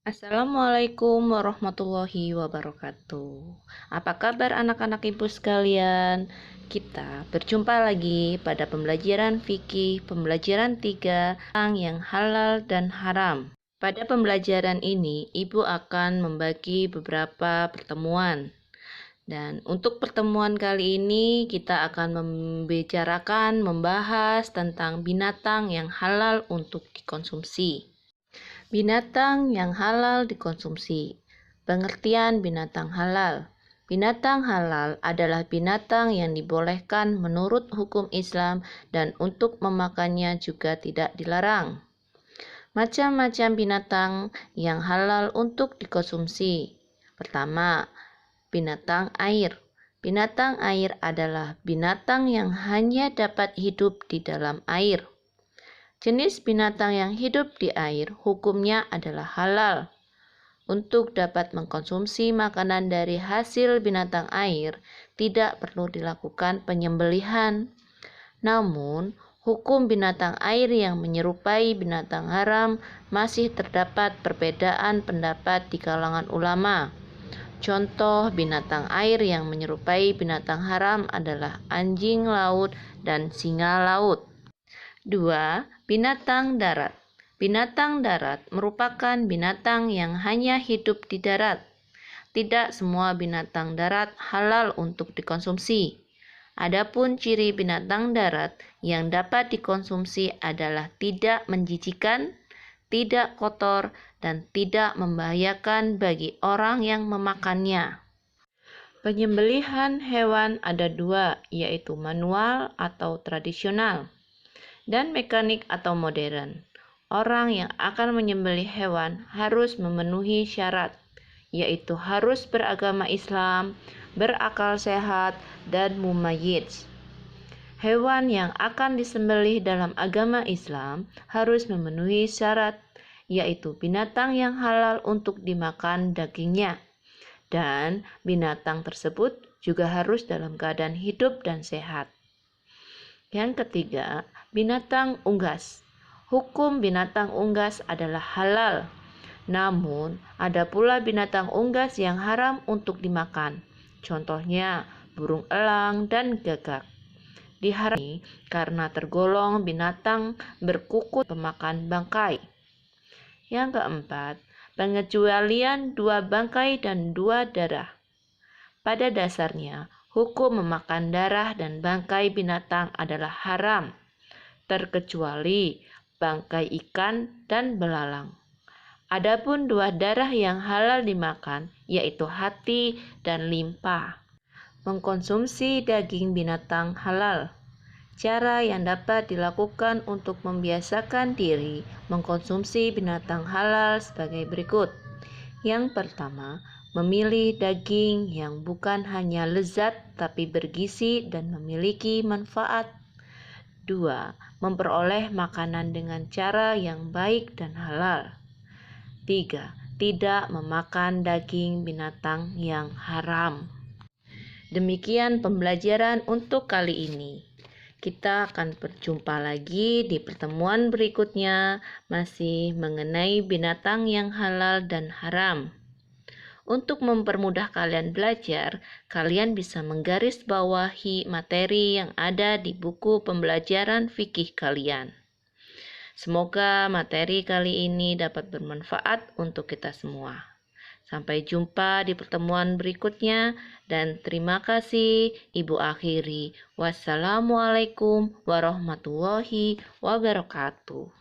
Assalamualaikum warahmatullahi wabarakatuh. Apa kabar anak-anak ibu sekalian? Kita berjumpa lagi pada pembelajaran fikih pembelajaran 3 tentang yang halal dan haram. Pada pembelajaran ini, ibu akan membagi beberapa pertemuan. Dan untuk pertemuan kali ini kita akan membahas tentang binatang yang halal untuk dikonsumsi. Binatang yang halal dikonsumsi. Pengertian binatang halal. Binatang halal adalah binatang yang dibolehkan menurut hukum Islam dan untuk memakannya juga tidak dilarang. Macam-macam binatang yang halal untuk dikonsumsi. Pertama, binatang air. Binatang air adalah binatang yang hanya dapat hidup di dalam air. Jenis binatang yang hidup di air hukumnya adalah halal. Untuk dapat mengkonsumsi makanan dari hasil binatang air, tidak perlu dilakukan penyembelihan. Namun, hukum binatang air yang menyerupai binatang haram masih terdapat perbedaan pendapat di kalangan ulama. Contoh binatang air yang menyerupai binatang haram adalah anjing laut dan singa laut. 2. Binatang darat. Binatang darat merupakan binatang yang hanya hidup di darat. Tidak semua binatang darat halal untuk dikonsumsi. Adapun ciri binatang darat yang dapat dikonsumsi adalah tidak menjijikan, tidak kotor, dan tidak membahayakan bagi orang yang memakannya. Penyembelihan hewan ada dua, yaitu manual atau tradisional dan mekanik atau modern. Orang yang akan menyembelih hewan harus memenuhi syarat, yaitu harus beragama Islam, berakal sehat, dan mumayyiz. Hewan yang akan disembelih dalam agama Islam harus memenuhi syarat, yaitu binatang yang halal untuk dimakan dagingnya, dan binatang tersebut juga harus dalam keadaan hidup dan sehat. Yang ketiga, binatang unggas. Hukum binatang unggas adalah halal. Namun, ada pula binatang unggas yang haram untuk dimakan. Contohnya, burung elang dan gagak. Diharami karena tergolong binatang berkuku pemakan bangkai. Yang keempat, pengecualian 2 bangkai dan 2 darah. Pada dasarnya, hukum memakan darah dan bangkai binatang adalah haram, terkecuali bangkai ikan dan belalang. Adapun 2 darah yang halal dimakan, yaitu hati dan limpa. Mengkonsumsi daging binatang halal. Cara yang dapat dilakukan untuk membiasakan diri mengkonsumsi binatang halal sebagai berikut. Yang pertama, memilih daging yang bukan hanya lezat tapi bergizi dan memiliki manfaat. 2. Memperoleh makanan dengan cara yang baik dan halal. 3. Tidak memakan daging binatang yang haram. Demikian pembelajaran untuk kali ini. Kita akan berjumpa lagi di pertemuan berikutnya, masih mengenai binatang yang halal dan haram. Untuk mempermudah kalian belajar, kalian bisa menggarisbawahi materi yang ada di buku pembelajaran fikih kalian. Semoga materi kali ini dapat bermanfaat untuk kita semua. Sampai jumpa di pertemuan berikutnya dan terima kasih. Ibu akhiri. Wassalamualaikum warahmatullahi wabarakatuh.